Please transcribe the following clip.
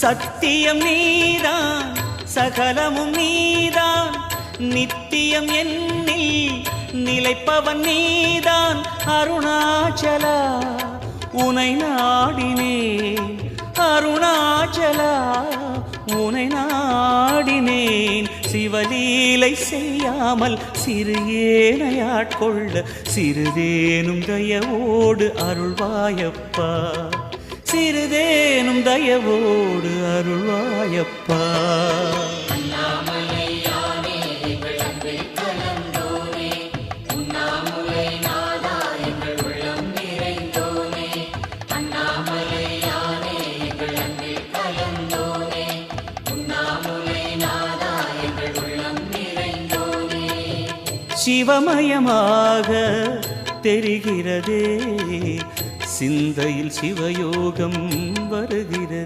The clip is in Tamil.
சத்தியம் நீதான் சகலமும் நீதான் நித்தியம் என்னில் நிலைப்பவன் நீதான் அருணாச்சலா உனை நாடினேன் அருணாச்சலா உனை நாடினேன் சிவலீலை செய்யாமல் சிறு ஏனையாட்கொள்ள சிறிதேனும் தயவோடு அருள்வாயப்பா சிறிதேனும் தயவோடு அருள்வாயப்பா சிவமயமாக தெரிகிறதே சிந்தையில் சிவயோகம் வருகிறது.